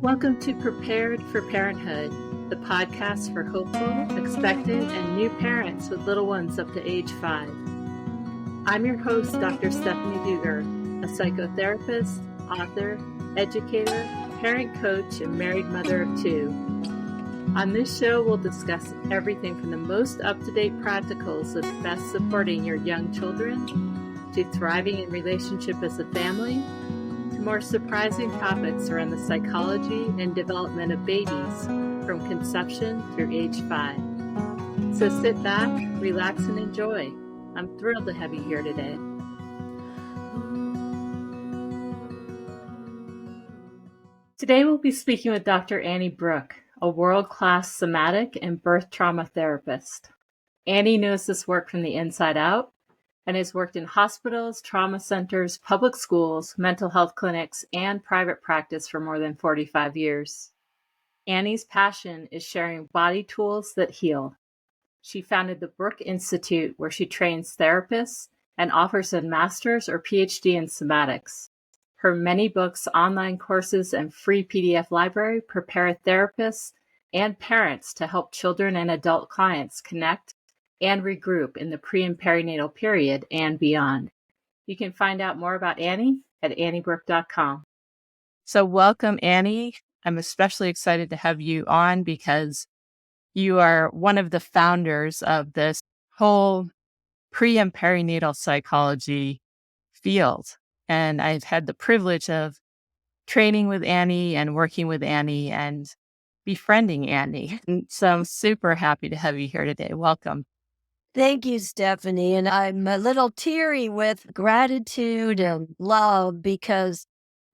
Welcome to Prepared for Parenthood, the podcast for hopeful, expectant, and new parents with little ones up to age 5. I'm your host, Dr. Stephanie Duger, a psychotherapist, author, educator, parent coach, and married mother of 2. On this show, we'll discuss everything from the most up-to-date practicals of best supporting your young children, to thriving in relationship as a family, to more surprising topics around the psychology and development of babies from conception through age 5. So sit back, relax, and enjoy. I'm thrilled to have you here today. Today we'll be speaking with Dr. Annie Brook, a world-class somatic and birth trauma therapist. Annie knows this work from the inside out and has worked in hospitals, trauma centers, public schools, mental health clinics, and private practice for more than 45 years. Annie's passion is sharing body tools that heal. She founded the Brook Institute, where she trains therapists and offers a master's or PhD in somatics. Her many books, online courses, and free PDF library prepare therapists and parents to help children and adult clients connect and regroup in the pre and perinatal period and beyond. You can find out more about Annie at anniebrook.com. So welcome, Annie. I'm especially excited to have you on because you are one of the founders of this whole pre and perinatal psychology field. And I've had the privilege of training with Annie and working with Annie and befriending Annie. And so I'm super happy to have you here today. Welcome. Thank you, Stephanie. And I'm a little teary with gratitude and love because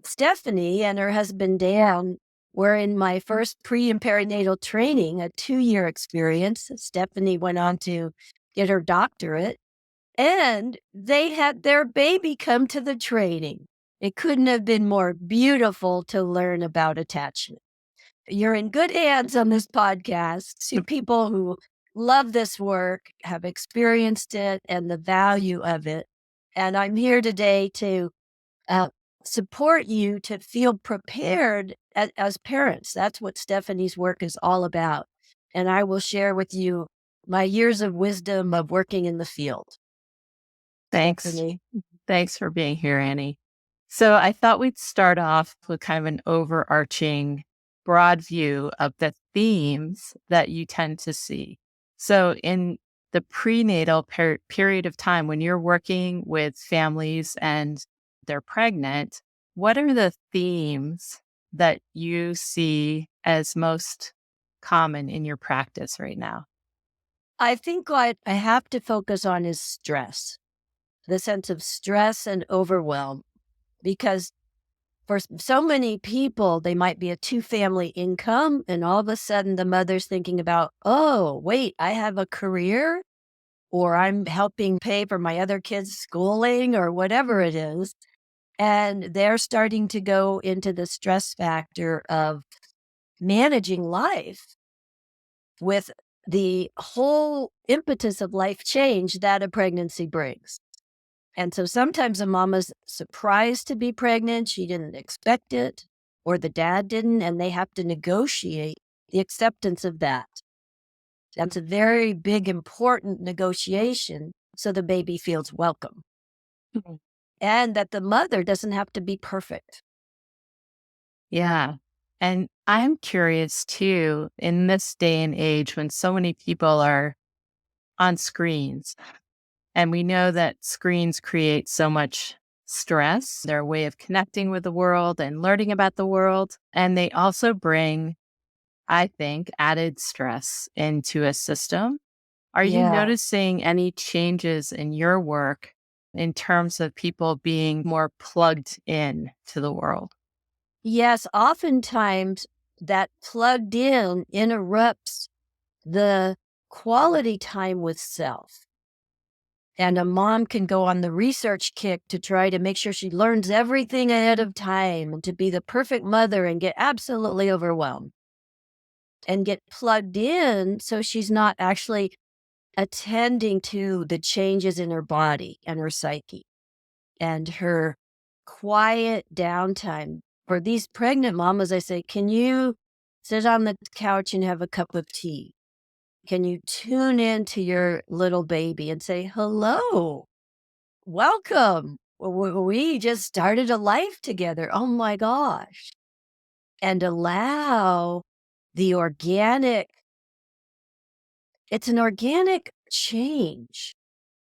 Stephanie and her husband, Dan, were in my first pre and perinatal training, a 2-year experience. Stephanie went on to get her doctorate, and they had their baby come to the training. It couldn't have been more beautiful to learn about attachment. You're in good hands on this podcast. To people who love this work, have experienced it, and the value of it. And I'm here today to support you to feel prepared as parents. That's what Stephanie's work is all about. And I will share with you my years of wisdom of working in the field. Thanks. Stephanie. Thanks for being here, Annie. So I thought we'd start off with kind of an overarching broad view of the themes that you tend to see. So in the prenatal period of time, when you're working with families and they're pregnant, what are the themes that you see as most common in your practice right now? I think what I have to focus on is stress, the sense of stress and overwhelm, because for so many people, they might be a 2-family income, and all of a sudden the mother's thinking about, oh, wait, I have a career, or I'm helping pay for my other kids' schooling, or whatever it is. And they're starting to go into the stress factor of managing life with the whole impetus of life change that a pregnancy brings. And so sometimes a mama's surprised to be pregnant. She didn't expect it, or the dad didn't, and they have to negotiate the acceptance of that. That's a very big, important negotiation so the baby feels welcome. Mm-hmm. And that the mother doesn't have to be perfect. Yeah. And I'm curious too, in this day and age when so many people are on screens, and we know that screens create so much stress. They're a way of connecting with the world and learning about the world. And they also bring, I think, added stress into a system. Are you noticing any changes in your work in terms of people being more plugged in to the world? Yes, oftentimes that plugged in interrupts the quality time with self. And a mom can go on the research kick to try to make sure she learns everything ahead of time to be the perfect mother and get absolutely overwhelmed and get plugged in so she's not actually attending to the changes in her body and her psyche and her quiet downtime for these pregnant mamas, I say, can you sit on the couch and have a cup of tea? Can you tune in to your little baby and say, hello, welcome. We just started a life together. Oh my gosh. And allow the it's an organic change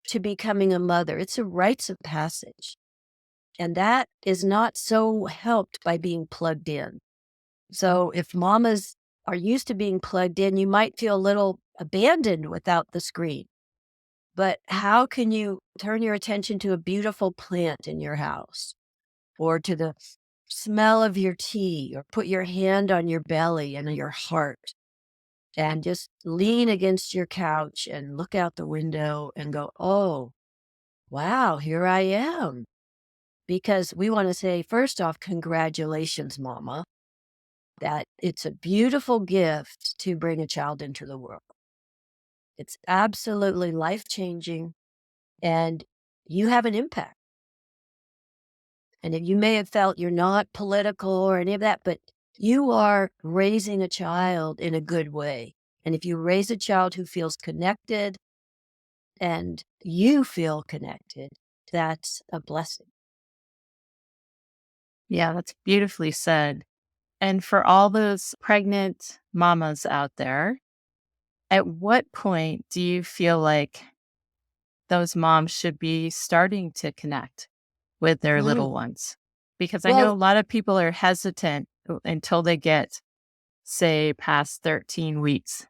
to becoming a mother. It's a rites of passage. And that is not so helped by being plugged in. So if mamas are used to being plugged in, you might feel a little abandoned without the screen. But how can you turn your attention to a beautiful plant in your house, or to the smell of your tea, or put your hand on your belly and your heart and just lean against your couch and look out the window and go, oh, wow, here I am. Because we want to say, first off, congratulations, mama, that it's a beautiful gift to bring a child into the world. It's absolutely life-changing, and you have an impact. And if you may have felt you're not political or any of that, but you are raising a child in a good way. And if you raise a child who feels connected and you feel connected, that's a blessing. Yeah, that's beautifully said. And for all those pregnant mamas out there, at what point do you feel like those moms should be starting to connect with their Mm. little ones? Because I know a Well, lot of people are hesitant until they get, say, past 13 weeks.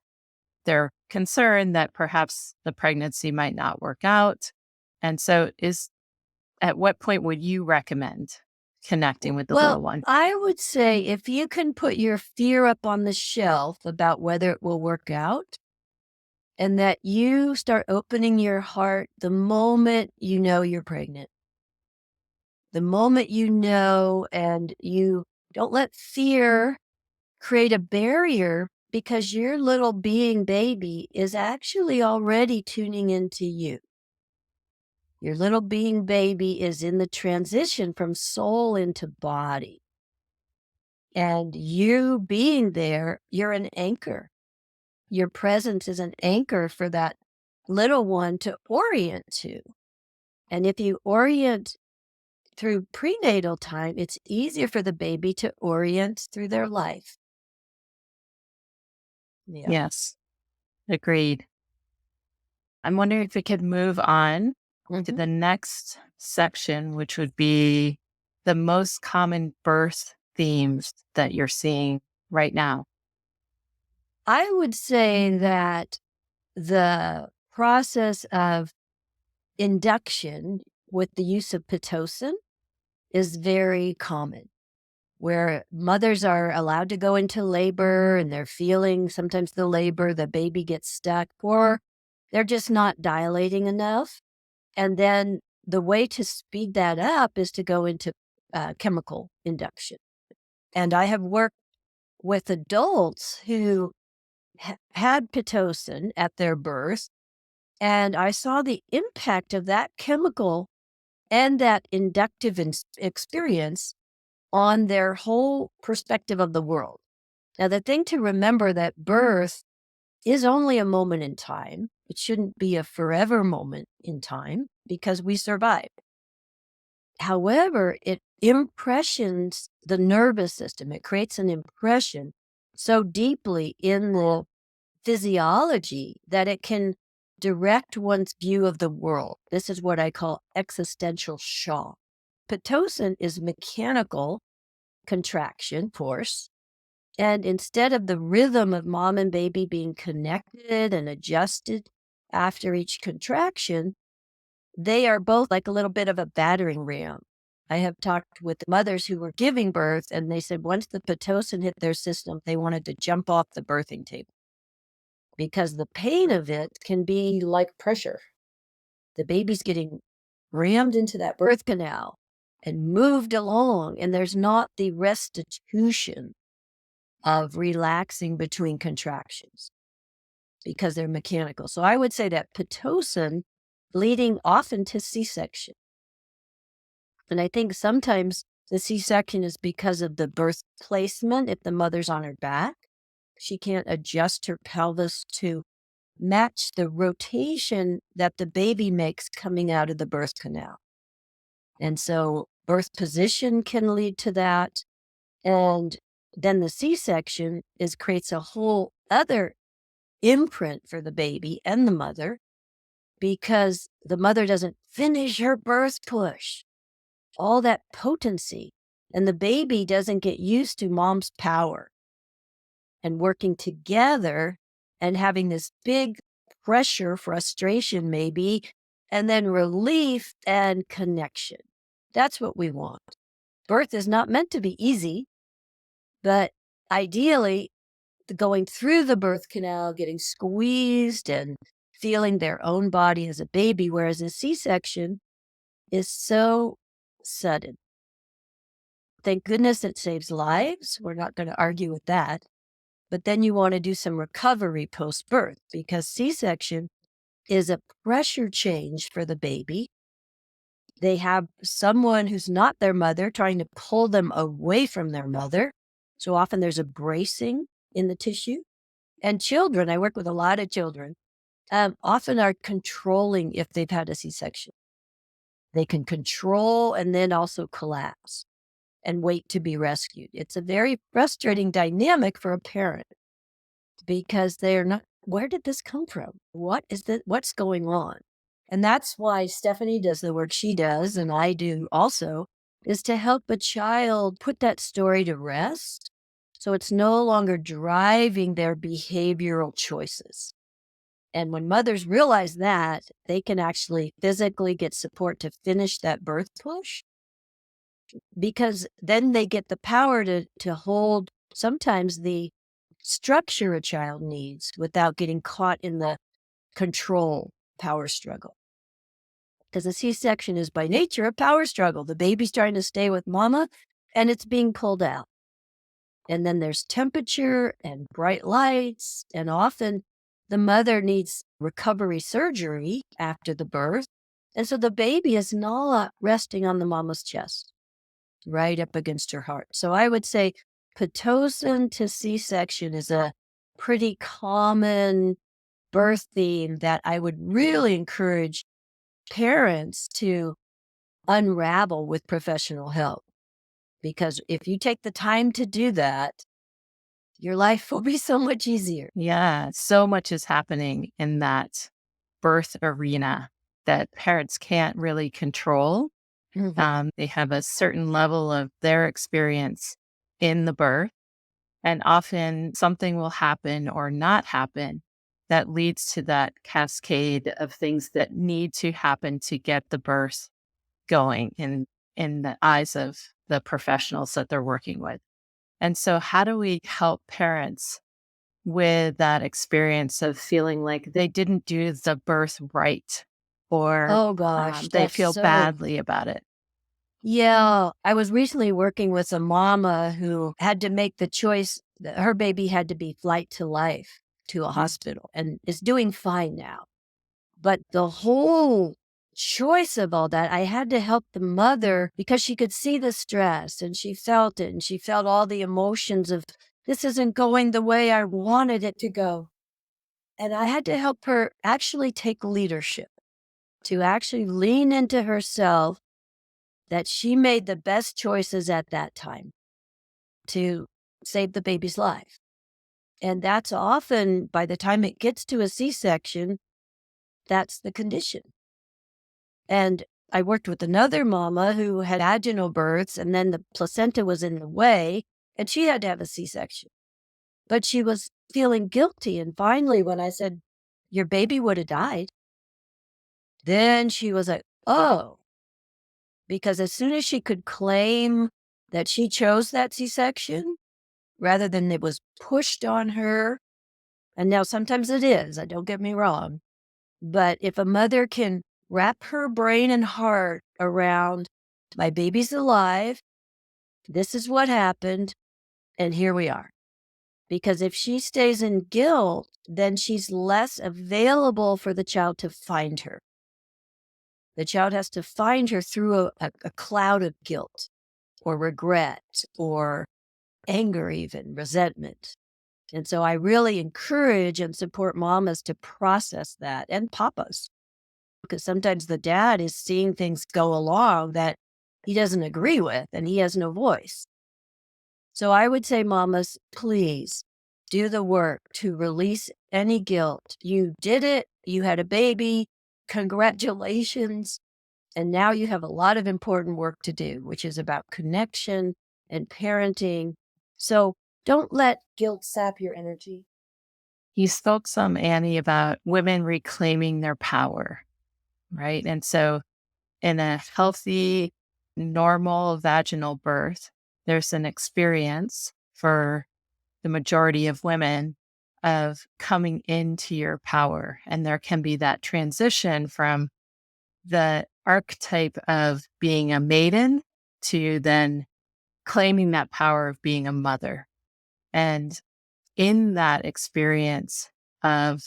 They're concerned that perhaps the pregnancy might not work out. And so at what point would you recommend connecting with the well, little one? I would say if you can put your fear up on the shelf about whether it will work out, and that you start opening your heart the moment you know you're pregnant, the moment you know, and you don't let fear create a barrier, because your little being baby is actually already tuning into you. Your little being baby is in the transition from soul into body. And you being there, you're an anchor. Your presence is an anchor for that little one to orient to. And if you orient through prenatal time, it's easier for the baby to orient through their life. Yeah. Yes, agreed. I'm wondering if we could move on to Mhm. the next section, which would be the most common birth themes that you're seeing right now. I would say that the process of induction with the use of Pitocin is very common, where mothers are allowed to go into labor and they're feeling sometimes the labor, the baby gets stuck, or they're just not dilating enough. And then the way to speed that up is to go into chemical induction. And I have worked with adults who had Pitocin at their birth, and I saw the impact of that chemical and that inductive experience on their whole perspective of the world. Now, the thing to remember that birth is only a moment in time. It shouldn't be a forever moment in time because we survive. However, it impressions the nervous system. It creates an impression so deeply in the physiology that it can direct one's view of the world. This is what I call existential shock. Pitocin is mechanical contraction force. And instead of the rhythm of mom and baby being connected and adjusted after each contraction, they are both like a little bit of a battering ram. I have talked with mothers who were giving birth, and they said once the Pitocin hit their system, they wanted to jump off the birthing table because the pain of it can be like pressure. The baby's getting rammed into that birth canal and moved along, and there's not the restitution of relaxing between contractions because they're mechanical. So I would say that Pitocin leading often to C-section. And I think sometimes The C-section is because of the birth placement. If the mother's on her back, she can't adjust her pelvis to match the rotation that the baby makes coming out of the birth canal. And so birth position can lead to that. And then the C-section creates a whole other imprint for the baby and the mother, because the mother doesn't finish her birth push, all that potency, and the baby doesn't get used to mom's power and working together and having this big pressure, frustration maybe, and then relief and connection. That's what we want. Birth is not meant to be easy, but ideally, going through the birth canal, getting squeezed and feeling their own body as a baby, whereas a C-section is so sudden. Thank goodness it saves lives. We're not going to argue with that. But then you want to do some recovery post-birth, because C-section is a pressure change for the baby. They have someone who's not their mother trying to pull them away from their mother. So often there's a bracing in the tissue. And children, I work with a lot of children, often are controlling if they've had a C-section. They can control and then also collapse and wait to be rescued. It's a very frustrating dynamic for a parent, because they're not, where did this come from? What's going on? And that's why Stephanie does the work she does, and I do also, is to help a child put that story to rest, so it's no longer driving their behavioral choices. And when mothers realize that, they can actually physically get support to finish that birth push, because then they get the power to hold sometimes the structure a child needs without getting caught in the control power struggle. Because a C-section is by nature a power struggle. The baby's trying to stay with mama and it's being pulled out. And then there's temperature and bright lights. And often the mother needs recovery surgery after the birth. And so the baby is not resting on the mama's chest, right up against her heart. So I would say Pitocin to C-section is a pretty common birth theme that I would really encourage parents to unravel with professional help. Because if you take the time to do that, your life will be so much easier. Yeah, so much is happening in that birth arena that parents can't really control. They have a certain level of their experience in the birth, and often something will happen or not happen that leads to that cascade of things that need to happen to get the birth going in the eyes of the professionals that they're working with. And so how do we help parents with that experience of feeling like they didn't do the birth right, or Oh gosh, they that's feel so. badly about it? Yeah, I was recently working with a mama who had to make the choice that her baby had to be flight to life to a hospital and is doing fine now. But the whole choice of all that, I had to help the mother because she could see the stress and she felt it, and she felt all the emotions of this isn't going the way I wanted it to go. And I had to help her actually take leadership, to actually lean into herself, that she made the best choices at that time to save the baby's life. And that's often, by the time it gets to a C-section, that's the condition. And I worked with another mama who had vaginal births, and then the placenta was in the way, and she had to have a C-section. But she was feeling guilty. And finally, when I said, your baby would have died, then she was like, oh, because as soon as she could claim that she chose that C-section, rather than it was pushed on her, and now sometimes it is, don't get me wrong, but if a mother can wrap her brain and heart around, my baby's alive, this is what happened, and here we are. Because if she stays in guilt, then she's less available for the child to find her. The child has to find her through a cloud of guilt. or regret or anger, even resentment. And so I really encourage and support mamas to process that, and papas, because sometimes the dad is seeing things go along that he doesn't agree with and he has no voice. So I would say, mamas, please do the work to release any guilt. You did it. You had a baby. Congratulations. And now you have a lot of important work to do, which is about connection and parenting. So don't let guilt sap your energy. You spoke some, Annie, about women reclaiming their power, right? And so in a healthy, normal vaginal birth, there's an experience for the majority of women of coming into your power. And there can be that transition from the archetype of being a maiden to then claiming that power of being a mother. And in that experience of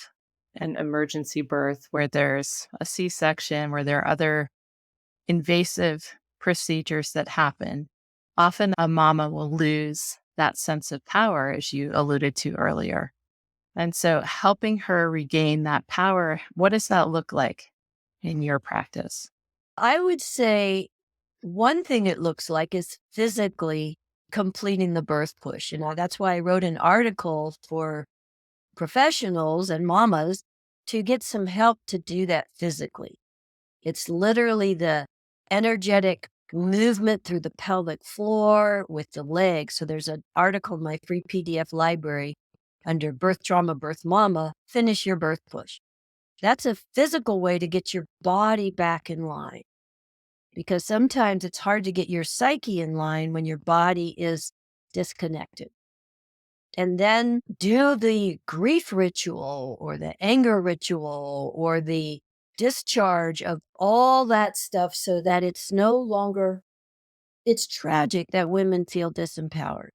an emergency birth where there's a C-section, where there are other invasive procedures that happen, often a mama will lose that sense of power, as you alluded to earlier. And so helping her regain that power, what does that look like in your practice? I would say one thing it looks like is physically completing the birth push. That's why I wrote an article for professionals and mamas to get some help to do that physically. It's literally the energetic movement through the pelvic floor with the legs. So there's an article in my free PDF library under birth trauma, birth mama, finish your birth push. That's a physical way to get your body back in line, because sometimes it's hard to get your psyche in line when your body is disconnected. And then do the grief ritual or the anger ritual or the discharge of all that stuff so that it's no longer, it's tragic that women feel disempowered.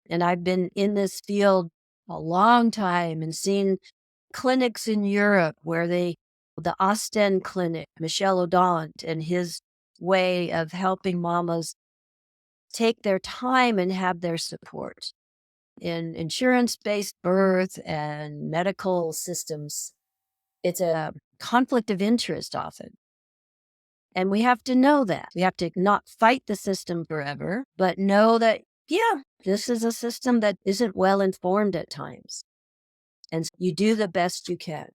And I've been in this field a long time and seen clinics in Europe where the Ostend Clinic, Michel Audant and his way of helping mamas take their time and have their support in insurance-based birth and medical systems. It's a conflict of interest often. And we have to know that. We have to not fight the system forever, but know that, yeah, this is a system that isn't well informed at times. And you do the best you can.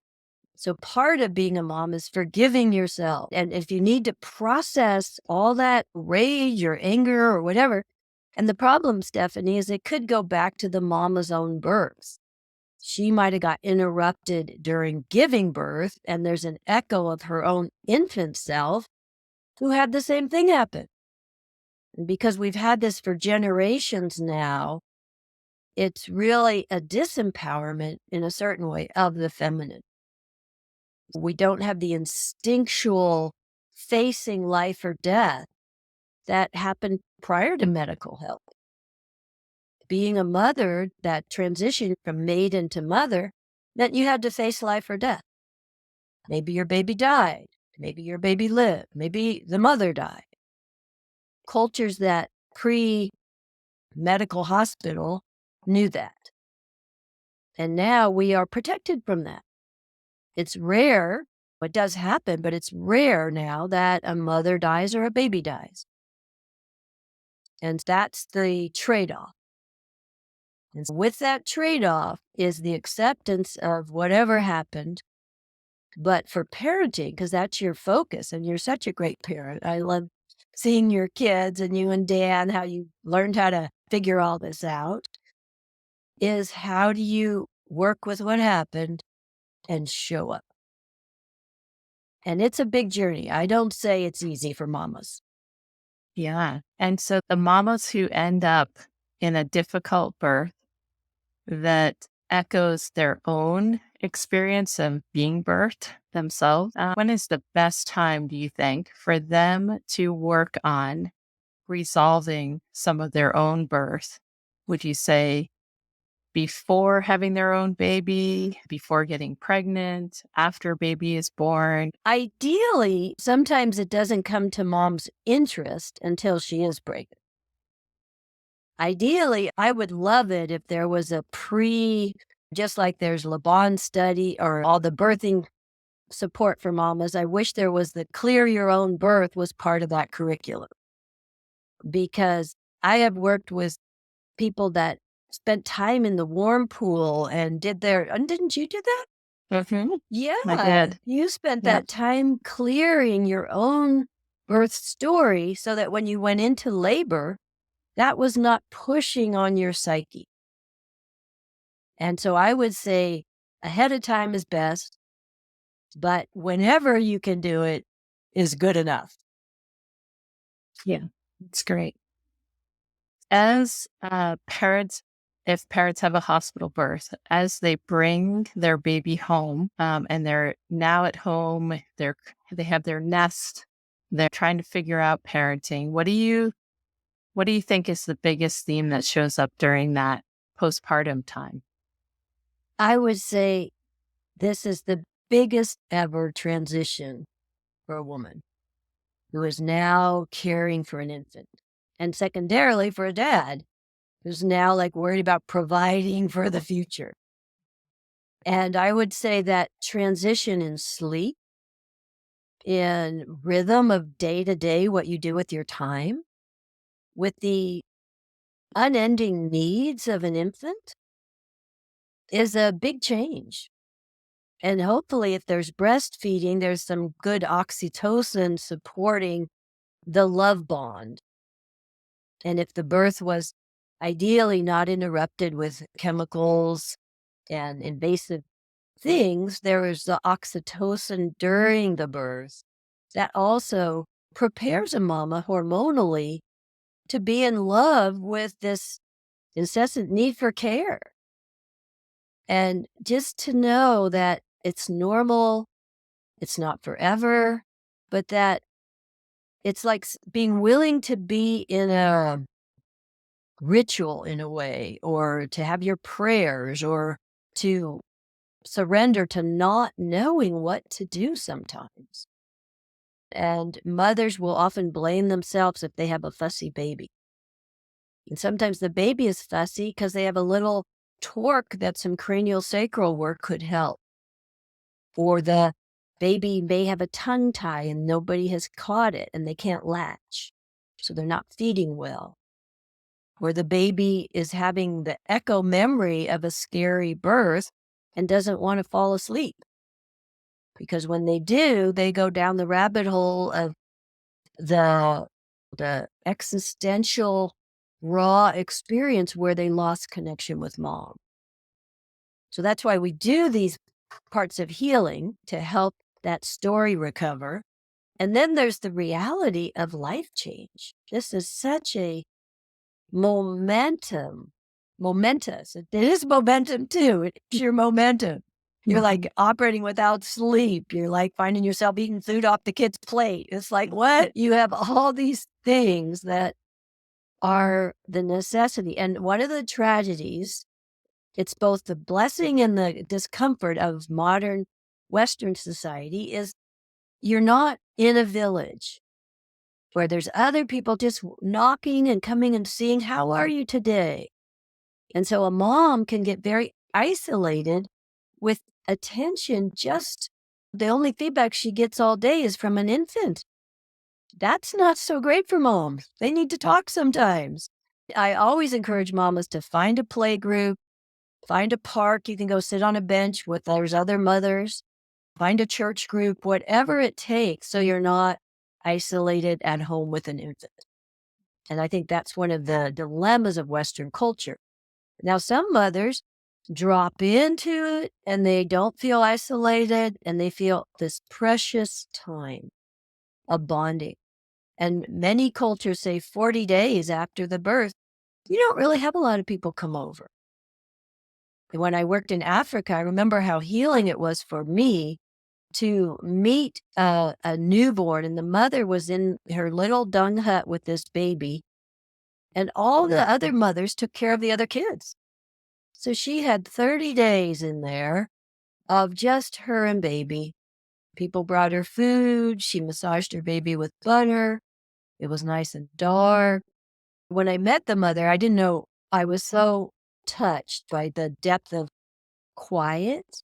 So part of being a mom is forgiving yourself. And if you need to process all that rage or anger or whatever, and the problem, Stephanie, is it could go back to the mama's own birth. She might have got interrupted during giving birth, and there's an echo of her own infant self who had the same thing happen. And because we've had this for generations now, it's really a disempowerment in a certain way of the feminine. We don't have the instinctual facing life or death that happened prior to medical help. Being a mother, that transition from maiden to mother, meant you had to face life or death. Maybe your baby died. Maybe your baby lived. Maybe the mother died. Cultures that pre-medical hospital knew that. And now we are protected from that. It's rare. It does happen, but it's rare now that a mother dies or a baby dies. And that's the trade-off. And with that trade-off is the acceptance of whatever happened. But for parenting, because that's your focus, and you're such a great parent. I love seeing your kids and you and Dan, how you learned how to figure all this out, is how do you work with what happened and show up? And it's a big journey. I don't say it's easy for mamas. Yeah. And so the mamas who end up in a difficult birth that echoes their own experience of being birthed themselves, when is the best time, do you think, for them to work on resolving some of their own birth? Would you say before having their own baby, before getting pregnant, after baby is born? Ideally, sometimes it doesn't come to mom's interest until she is pregnant. Ideally, I would love it if there was just like there's Le Bon study or all the birthing support for mamas. I wish there was the clear your own birth was part of that curriculum, because I have worked with people that spent time in the warm pool and and didn't you do that? Mm-hmm. I Yeah, did. you spent Yep. that time clearing your own birth story so that when you went into labor, that was not pushing on your psyche. And so I would say ahead of time is best, but whenever you can do it is good enough. Yeah, it's great. As parents, if parents have a hospital birth, as they bring their baby home, and they're now at home, they have their nest, they're trying to figure out parenting. What do you think is the biggest theme that shows up during that postpartum time? I would say this is the biggest ever transition for a woman who is now caring for an infant. And secondarily, for a dad who's now like worried about providing for the future. And I would say that transition in sleep, in rhythm of day to day, what you do with your time, with the unending needs of an infant is a big change. And hopefully, if there's breastfeeding, there's some good oxytocin supporting the love bond. And if the birth was ideally not interrupted with chemicals and invasive things, there is the oxytocin during the birth that also prepares a mama hormonally to be in love with this incessant need for care. And just to know that it's normal, it's not forever, but that it's like being willing to be in a ritual in a way, or to have your prayers, or to surrender to not knowing what to do sometimes. And mothers will often blame themselves if they have a fussy baby. And sometimes the baby is fussy because they have a little torque that some cranial sacral work could help. Or the baby may have a tongue tie and nobody has caught it and they can't latch. So they're not feeding well. Or the baby is having the echo memory of a scary birth and doesn't want to fall asleep. Because when they do, they go down the rabbit hole of the existential raw experience where they lost connection with mom. So that's why we do these parts of healing to help that story recover. And then there's the reality of life change. This is such a momentous. It is momentum too. It's your momentum. You're like operating without sleep. You're like finding yourself eating food off the kid's plate. It's like, what? You have all these things that are the necessity. And one of the tragedies, it's both the blessing and the discomfort of modern Western society, is you're not in a village where there's other people just knocking and coming and seeing, how are you today? And so a mom can get very isolated with attention. Just the only feedback she gets all day is from an infant. That's not so great for moms. They need to talk sometimes. I always encourage mamas to find a play group, find a park. You can go sit on a bench with there's other mothers, find a church group, whatever it takes, so you're not isolated at home with an infant. And I think that's one of the dilemmas of Western culture. Now, some mothers drop into it and they don't feel isolated and they feel this precious time of bonding. And many cultures say 40 days after the birth, you don't really have a lot of people come over. And when I worked in Africa, I remember how healing it was for me to meet a newborn, and the mother was in her little dung hut with this baby, and all the other mothers took care of the other kids. So she had 30 days in there of just her and baby. People brought her food. She massaged her baby with butter. It was nice and dark. When I met the mother, I didn't know, I was so touched by the depth of quiet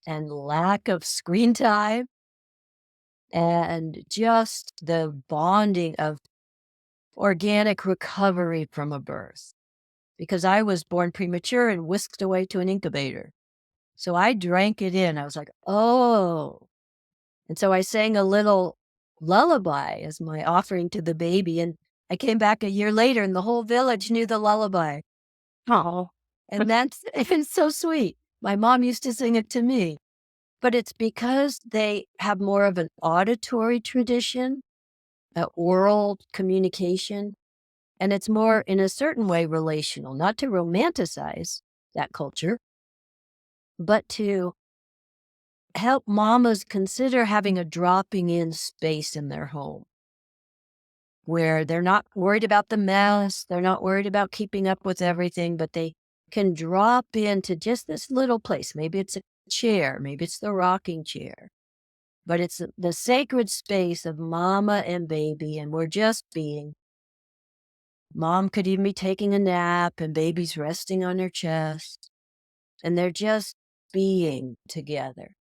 and lack of screen time and just the bonding of organic recovery from a birth. Because I was born premature and whisked away to an incubator. So I drank it in. I was like, oh. And so I sang a little lullaby as my offering to the baby. And I came back a year later and the whole village knew the lullaby. Oh, And that's it's so sweet. My mom used to sing it to me. But it's because they have more of an auditory tradition, oral communication, and it's more, in a certain way, relational, not to romanticize that culture, but to help mamas consider having a dropping in space in their home where they're not worried about the mess, they're not worried about keeping up with everything, but they can drop into just this little place. Maybe it's a chair, maybe it's the rocking chair, but it's the sacred space of mama and baby, and we're just being. Mom could even be taking a nap, and baby's resting on her chest, and they're just being together.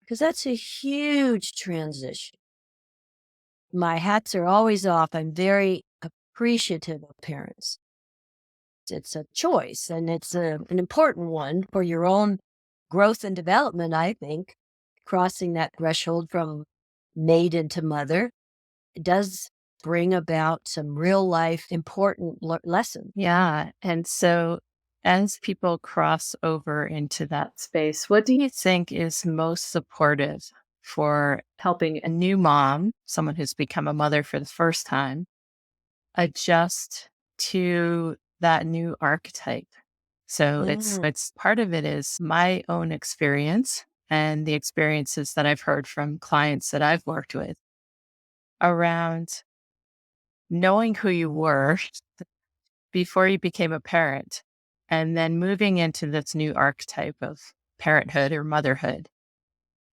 Because that's a huge transition. My hats are always off. I'm very appreciative of parents. It's a choice, and it's an important one for your own growth and development, I think. Crossing that threshold from maiden to mother does bring about some real life important lessons. yeah. And so, as people cross over into that space, what do you think is most supportive for helping a new mom, someone who's become a mother for the first time, adjust to that new archetype? So it's part of it is my own experience and the experiences that I've heard from clients that I've worked with around knowing who you were before you became a parent and then moving into this new archetype of parenthood or motherhood.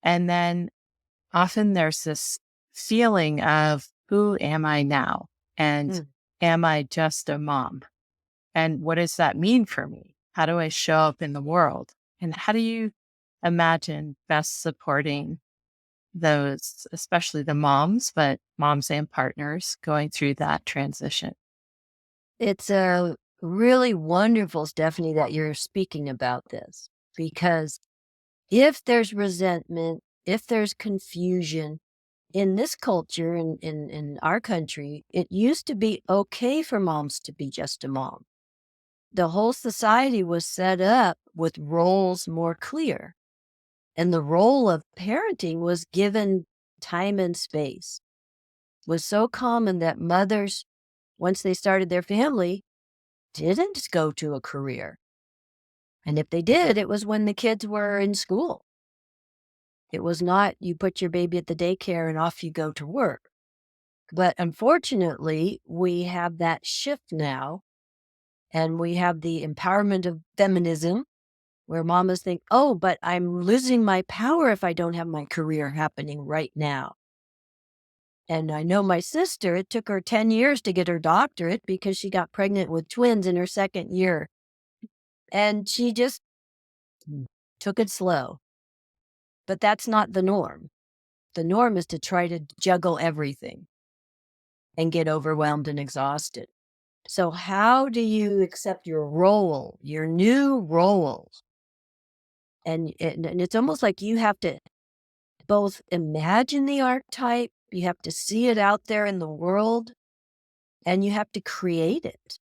And then often there's this feeling of who am I now? And am I just a mom? And what does that mean for me? How do I show up in the world? And how do you imagine best supporting those, especially the moms, but moms and partners going through that transition? It's a really wonderful, Stephanie, that you're speaking about this, because if there's resentment, if there's confusion in this culture, in our country, it used to be okay for moms to be just a mom. The whole society was set up with roles more clear, and the role of parenting was given time and space. It was so common that mothers, once they started their family, didn't go to a career. And if they did, it was when the kids were in school. It was not you put your baby at the daycare and off you go to work. But unfortunately, we have that shift now, and we have the empowerment of feminism where mamas think, oh, but I'm losing my power if I don't have my career happening right now. And I know my sister, it took her 10 years to get her doctorate because she got pregnant with twins in her second year. And she just took it slow. But that's not the norm. The norm is to try to juggle everything and get overwhelmed and exhausted. So how do you accept your role, your new role? And it's almost like you have to both imagine the archetype, you have to see it out there in the world, and you have to create it.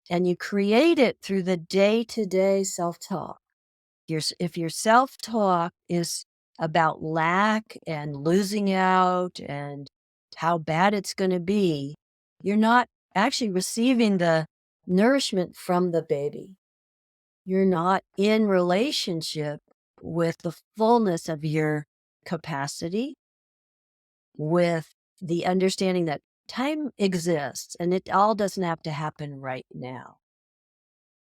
And you create it through the day-to-day self-talk. If your self-talk is about lack and losing out and how bad it's going to be, you're not actually receiving the nourishment from the baby. You're not in relationship with the fullness of your capacity, with the understanding that time exists and it all doesn't have to happen right now.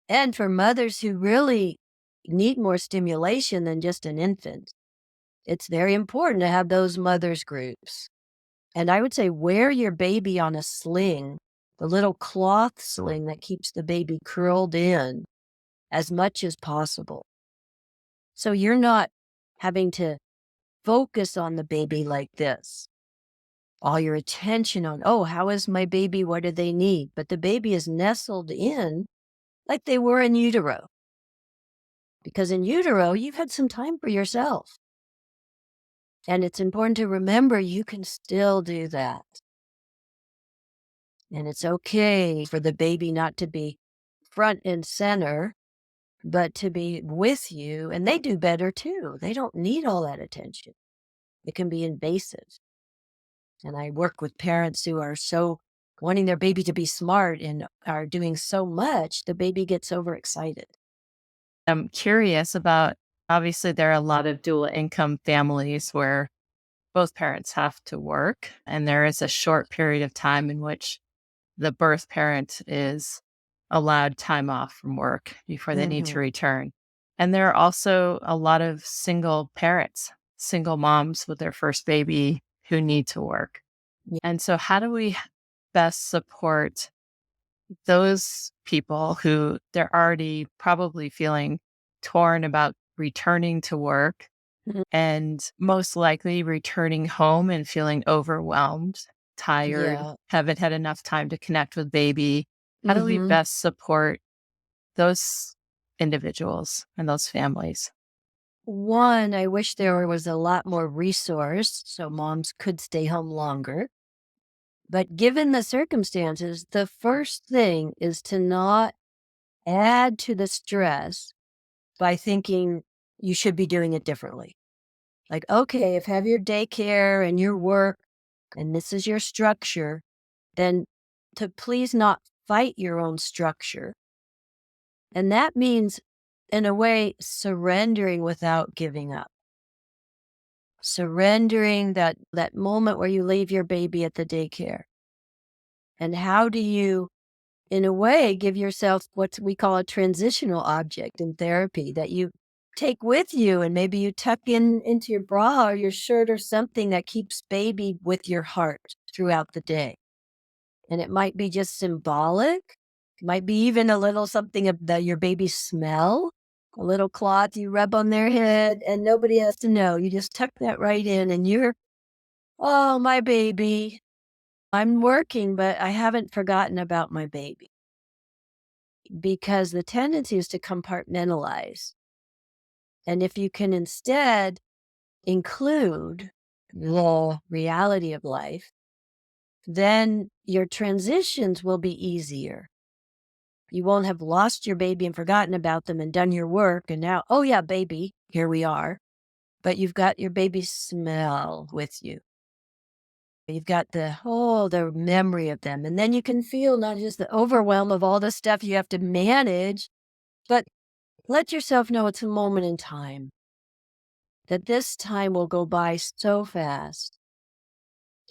And for mothers who really need more stimulation than just an infant, it's very important to have those mothers groups And I would say wear your baby on a sling, the little cloth sling that keeps the baby curled in as much as possible. So you're not having to focus on the baby like this. All your attention on, oh, how is my baby? What do they need? But the baby is nestled in like they were in utero. Because in utero, you've had some time for yourself. And it's important to remember you can still do that. And it's okay for the baby not to be front and center, but to be with you. And they do better too. They don't need all that attention. It can be invasive. And I work with parents who are so wanting their baby to be smart and are doing so much, the baby gets overexcited. I'm curious about, obviously, there are a lot of dual income families where both parents have to work, and there is a short period of time in which the birth parent is allowed time off from work before they need to Mhm. return. And there are also a lot of single parents, single moms with their first baby who need to work. Yeah. And so, how do we best support those people who they're already probably feeling torn about returning to work Mhm. and most likely returning home and feeling overwhelmed, tired, Yeah. haven't had enough time to connect with baby? How do we Mhm. best support those individuals and those families? One, I wish there was a lot more resource so moms could stay home longer. But given the circumstances, the first thing is to not add to the stress by thinking you should be doing it differently. Like, okay, if you have your daycare and your work and this is your structure, then to please not fight your own structure. And that means, in a way, surrendering without giving up. Surrendering that moment where you leave your baby at the daycare. And how do you, in a way, give yourself what we call a transitional object in therapy that you take with you, and maybe you tuck in into your bra or your shirt or something that keeps baby with your heart throughout the day. And it might be just symbolic. It might be even a little something of your baby's smell, a little cloth you rub on their head, and nobody has to know. You just tuck that right in, and you're, oh, my baby. I'm working, but I haven't forgotten about my baby. Because the tendency is to compartmentalize. And if you can instead include the reality of life, then your transitions will be easier. You won't have lost your baby and forgotten about them and done your work. And now, oh, yeah, baby, here we are. But you've got your baby's smell with you. You've got the memory of them. And then you can feel not just the overwhelm of all the stuff you have to manage, but let yourself know it's a moment in time, that this time will go by so fast.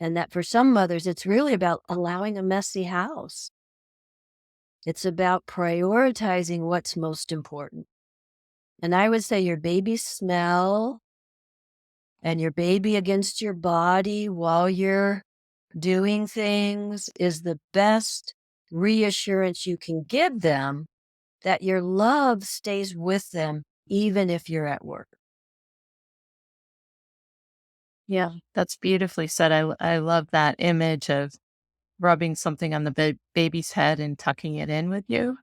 And that for some mothers, it's really about allowing a messy house. It's about prioritizing what's most important. And I would say your baby's smell and your baby against your body while you're doing things is the best reassurance you can give them that your love stays with them even if you're at work. Yeah, that's beautifully said. I love that image of rubbing something on the baby's head and tucking it in with you.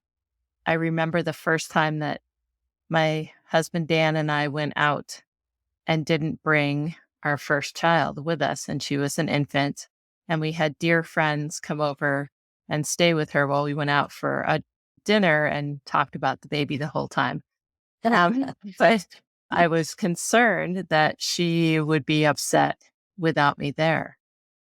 I remember the first time that my husband Dan and I went out and didn't bring our first child with us, and she was an infant. And we had dear friends come over and stay with her while we went out for a dinner and talked about the baby the whole time. But I was concerned that she would be upset without me there.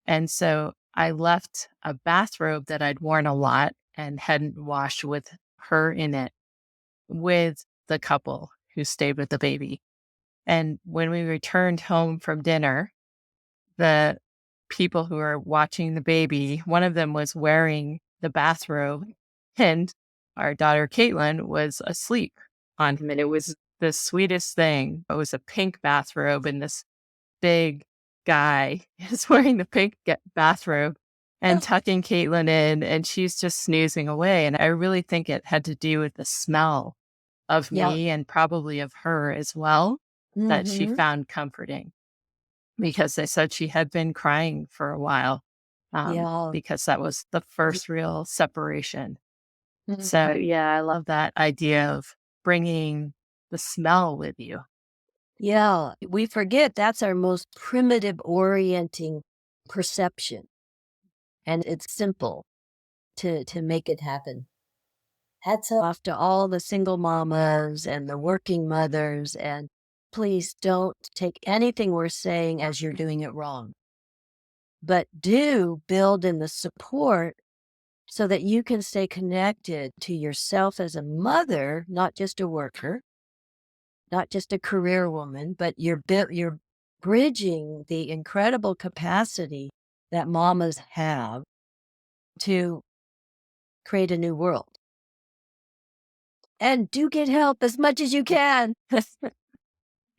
And so I left a bathrobe that I'd worn a lot and hadn't washed with her in it with the couple who stayed with the baby. And when we returned home from dinner, the people who were watching the baby, one of them was wearing the bathrobe, and our daughter Caitlin was asleep on him. And it was the sweetest thing. It was a pink bathrobe and this big guy is wearing the pink bathrobe and tucking Caitlin in, and she's just snoozing away. And I really think it had to do with the smell of Yeah. me and probably of her as well that she Mm-hmm. found comforting, because they said she had been crying for a while, Yeah. because that was the first real separation. Mhm. So, yeah, I love that idea of bringing the smell with you. Yeah. We forget that's our most primitive orienting perception. And it's simple to make it happen. Hats off to all the single mamas and the working mothers. And please don't take anything we're saying as you're doing it wrong, but do build in the support so that you can stay connected to yourself as a mother, not just a worker, not just a career woman, but you're bridging the incredible capacity that mamas have to create a new world. And do get help as much as you can.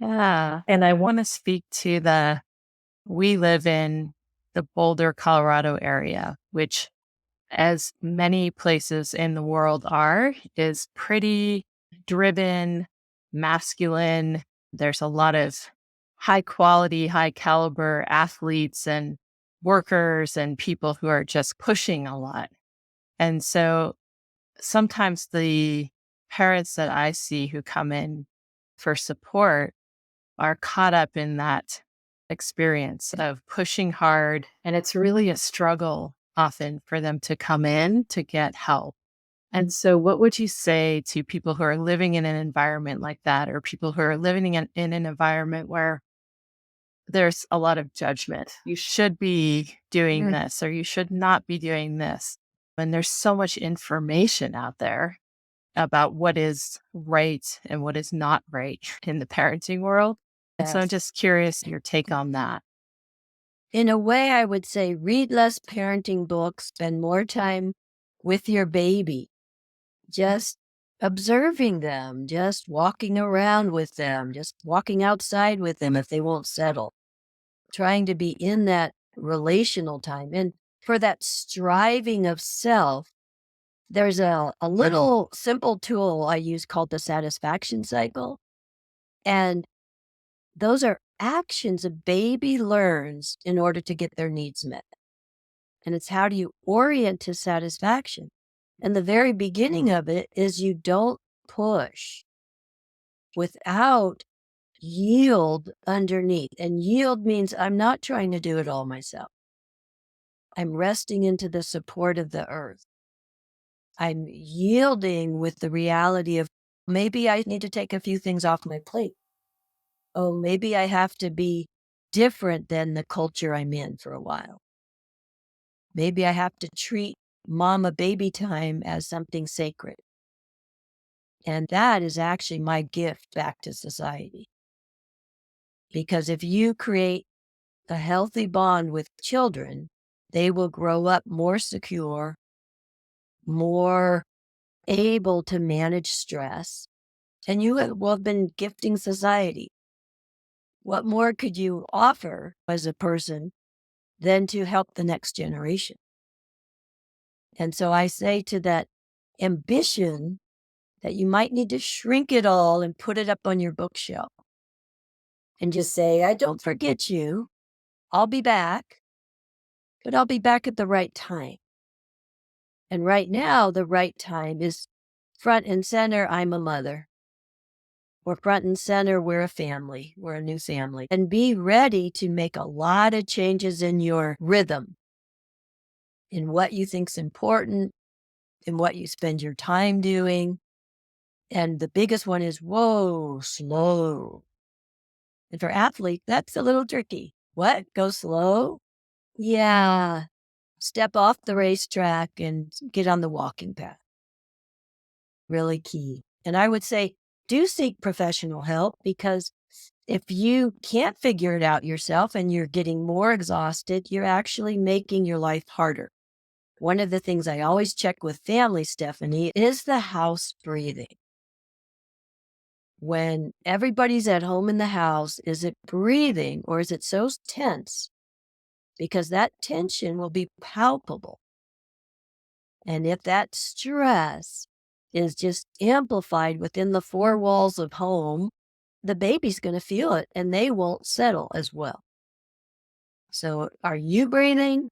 Yeah. And I want to speak to we live in the Boulder, Colorado area, which, as many places in the world are, is pretty driven, masculine. There's a lot of high quality, high caliber athletes and workers and people who are just pushing a lot. And so sometimes the parents that I see who come in for support are caught up in that experience of pushing hard. And it's really a struggle often for them to come in to get help. And so, what would you say to people who are living in an environment like that, or people who are living in an environment where there's a lot of judgment? You should be doing this, or you should not be doing this. And there's so much information out there about what is right and what is not right in the parenting world. And so I'm Yes. just curious your take on that. In a way, I would say read less parenting books, spend more time with your baby, just observing them, just walking around with them, just walking outside with them if they won't settle, trying to be in that relational time. And for that striving of self, there's a little simple tool I use called the satisfaction cycle. And those are actions a baby learns in order to get their needs met. And it's how do you orient to satisfaction? And the very beginning of it is you don't push without yield underneath. And yield means I'm not trying to do it all myself. I'm resting into the support of the earth. I'm yielding with the reality of maybe I need to take a few things off my plate. Oh, maybe I have to be different than the culture I'm in for a while. Maybe I have to treat mama baby time as something sacred. And that is actually my gift back to society. Because if you create a healthy bond with children, they will grow up more secure, more able to manage stress, and you will have been gifting society. What more could you offer as a person than to help the next generation? And so I say to that ambition that you might need to shrink it all and put it up on your bookshelf and just say, I don't forget you. I'll be back, but I'll be back at the right time. And right now, the right time is front and center. I'm a mother. Or front and center, we're a family. We're a new family. And be ready to make a lot of changes in your rhythm, in what you think's important, in what you spend your time doing. And the biggest one is, whoa, slow. And for athletes, that's a little tricky. What? Go slow? Yeah. Step off the racetrack and get on the walking path. Really key. And I would say, do seek professional help, because if you can't figure it out yourself and you're getting more exhausted, you're actually making your life harder. One of the things I always check with families, Stephanie, is the house breathing. when everybody's at home in the house, is it breathing or is it so tense? Because that tension will be palpable. And if that stress is just amplified within the four walls of home, the baby's going to feel it and they won't settle as well. So are you breathing?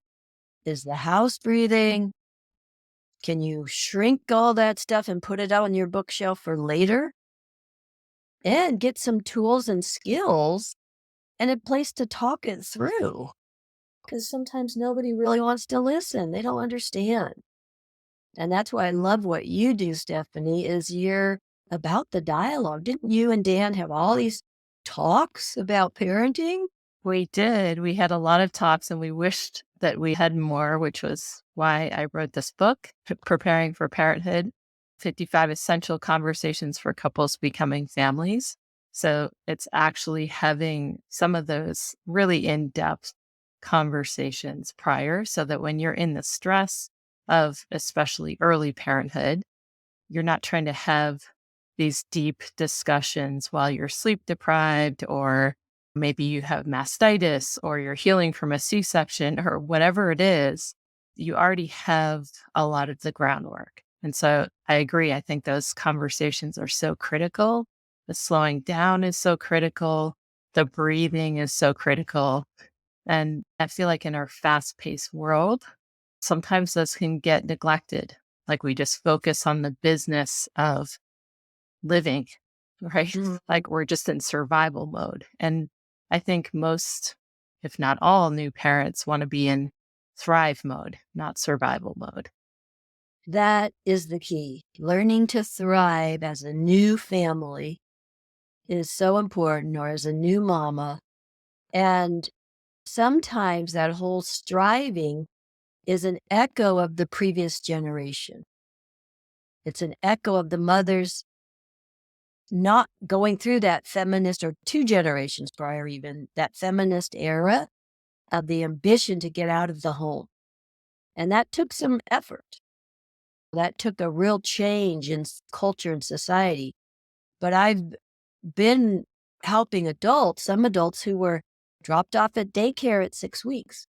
Is the house breathing? Can you shrink all that stuff and put it on your bookshelf for later? And get some tools and skills and a place to talk it through. Because sometimes nobody really wants to listen. They don't understand. And that's why I love what you do, Stephanie, is you're about the dialogue. Didn't you and Dan have all these talks about parenting? We did. We had a lot of talks and we wished that we had more, which was why I wrote this book, Preparing for Parenthood, 55 Essential Conversations for Couples Becoming Families. So it's actually having some of those really in-depth conversations prior so that when you're in the stress of especially early parenthood, you're not trying to have these deep discussions while you're sleep deprived, or maybe you have mastitis, or you're healing from a C-section, or whatever it is. You already have a lot of the groundwork. And so I agree. I think those conversations are so critical. The slowing down is so critical. The breathing is so critical. And I feel like in our fast paced world, sometimes those can get neglected. Like we just focus on the business of living, right? Like we're just in survival mode. And I think most, if not all, new parents want to be in thrive mode, not survival mode. That is the key. Learning to thrive as a new family is so important, or as a new mama. And sometimes that whole striving is an echo of the previous generation. It's an echo of the mothers not going through that feminist, or 2 generations prior even, that feminist era of the ambition to get out of the home. And that took some effort. That took a real change in culture and society. But I've been helping adults, some adults who were dropped off at daycare at 6 weeks.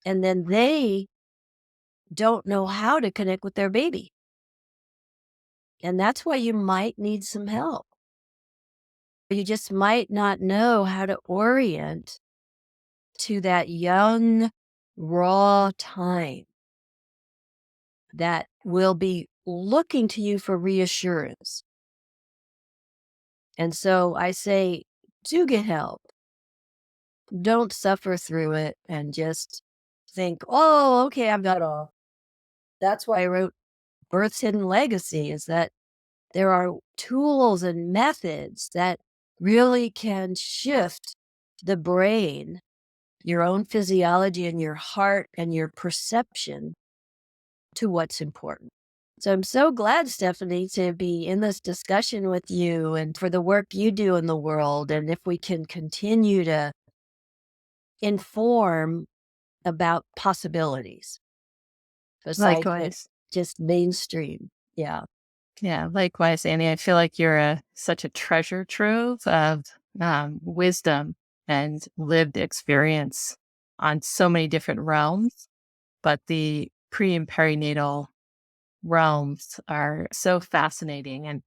And then they don't know how to connect with their baby. And that's why you might need some help. You just might not know how to orient to that young, raw time that will be looking to you for reassurance. And so I say, do get help. Don't suffer through it and just think, oh, okay, I've got all. That's why I wrote Birth's Hidden Legacy, is that there are tools and methods that really can shift the brain, your own physiology and your heart and your perception to what's important. So I'm so glad, Stephanie, to be in this discussion with you and for the work you do in the world. And if we can continue to inform about possibilities besides Likewise. just mainstream. Yeah. Yeah, likewise, Annie. I feel like you're such a treasure trove of wisdom and lived experience on so many different realms. But the pre and perinatal realms are so fascinating. And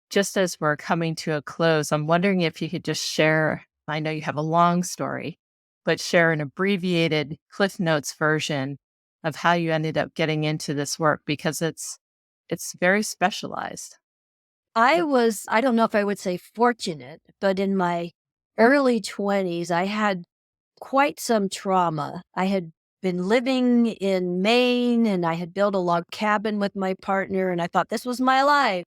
just as we're coming to a close, I'm wondering if you could just share. I know you have a long story, but share an abbreviated Cliff Notes version of how you ended up getting into this work, because it's very specialized. I don't know if I would say fortunate, but in my early 20s, I had quite some trauma. I had been living in Maine and I had built a log cabin with my partner, and I thought this was my life.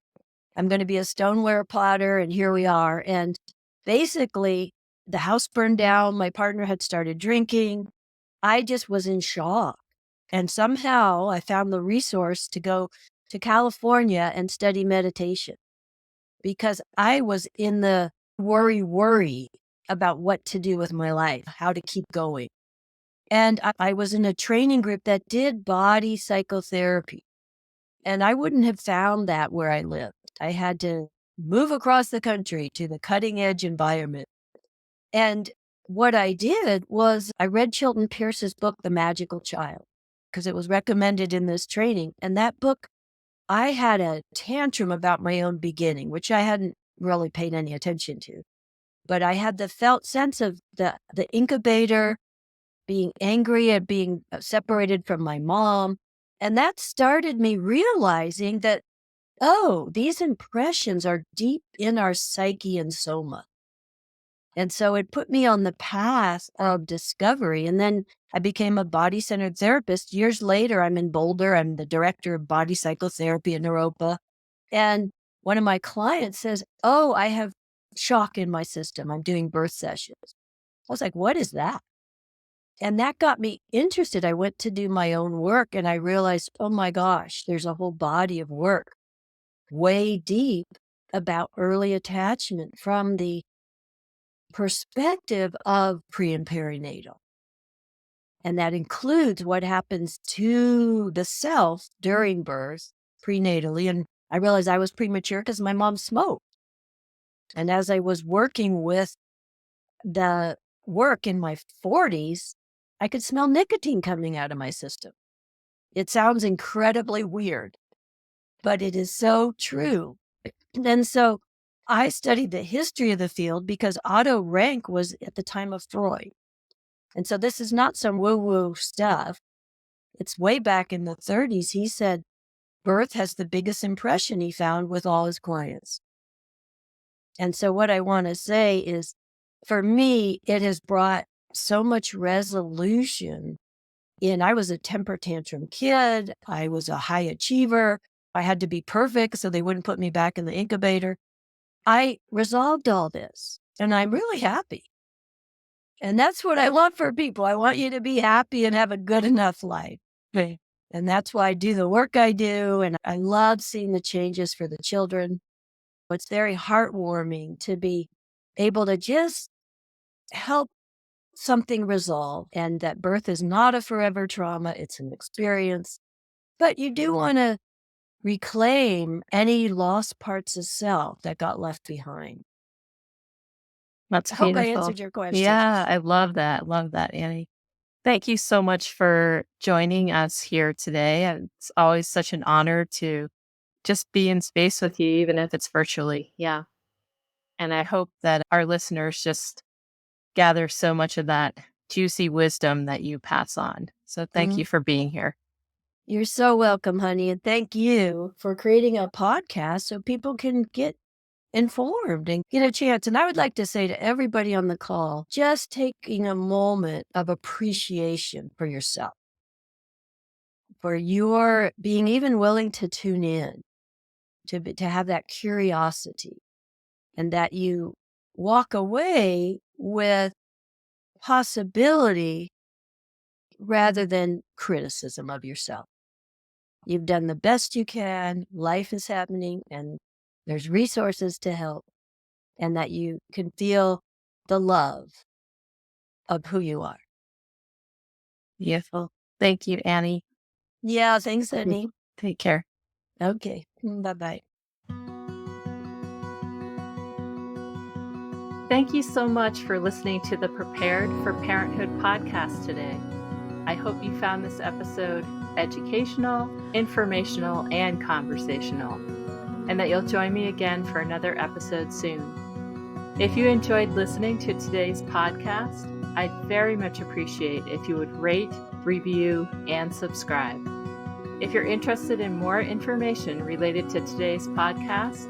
I'm going to be a stoneware potter, and here we are. And basically, the house burned down. My partner had started drinking. I just was in shock. And somehow I found the resource to go to California and study meditation, because I was in the worry about what to do with my life, how to keep going. And I was in a training group that did body psychotherapy. And I wouldn't have found that where I lived. I had to move across the country to the cutting edge environment. And what I did was I read Chilton Pierce's book, The Magical Child, because it was recommended in this training. And that book, I had a tantrum about my own beginning, which I hadn't really paid any attention to. But I had the felt sense of the incubator, being angry at being separated from my mom. And that started me realizing that, oh, these impressions are deep in our psyche and soma. And so it put me on the path of discovery. And then I became a body-centered therapist. Years later, I'm in Boulder. I'm the director of body psychotherapy in Europa. And one of my clients says, oh, I have shock in my system. I'm doing birth sessions. I was like, what is that? And that got me interested. I went to do my own work and I realized, oh my gosh, there's a whole body of work way deep about early attachment from the perspective of pre and perinatal. And that includes what happens to the self during birth, prenatally. And I realized I was premature because my mom smoked. And as I was working with the work in my 40s, I could smell nicotine coming out of my system. It sounds incredibly weird, but it is so true. And so I studied the history of the field because Otto Rank was at the time of Freud. And so this is not some woo-woo stuff. It's way back in the 30s. He said birth has the biggest impression he found with all his clients. And so what I want to say is, for me, it has brought so much resolution. I was a temper tantrum kid. I was a high achiever. I had to be perfect so they wouldn't put me back in the incubator. I resolved all this and I'm really happy. And that's what I want for people. I want you to be happy and have a good enough life. Okay. And that's why I do the work I do. And I love seeing the changes for the children. It's very heartwarming to be able to just help something resolve, and that birth is not a forever trauma. It's an experience. But you do want to reclaim any lost parts of self that got left behind. That's I hope I beautiful. answered your question. Yeah, I love that. Love that, Annie. Thank you so much for joining us here today. It's always such an honor to just be in space with you, even if it's virtually. Yeah. And I hope that our listeners just gather so much of that juicy wisdom that you pass on. So thank you for being here. You're so welcome, honey. And thank you for creating a podcast so people can get informed and get a chance. And I would like to say to everybody on the call, just taking a moment of appreciation for yourself, for your being even willing to tune in, to have that curiosity, and that you walk away with possibility rather than criticism of yourself. You've done the best you can. Life is happening and there's resources to help, and that you can feel the love of who you are. Beautiful. Thank you, Annie. Yeah, thanks, honey. Take care. Okay. Bye-bye. Thank you so much for listening to the Prepared for Parenthood podcast today. I hope you found this episode educational, informational, and conversational, and that you'll join me again for another episode soon. If you enjoyed listening to today's podcast, I'd very much appreciate if you would rate, review, and subscribe. If you're interested in more information related to today's podcast,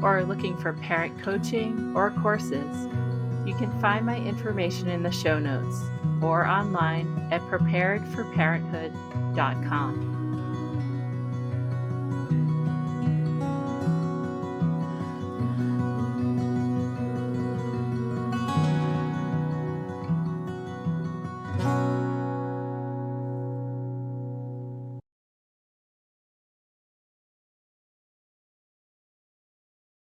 or are looking for parent coaching or courses, you can find my information in the show notes or online at preparedforparenthood.com.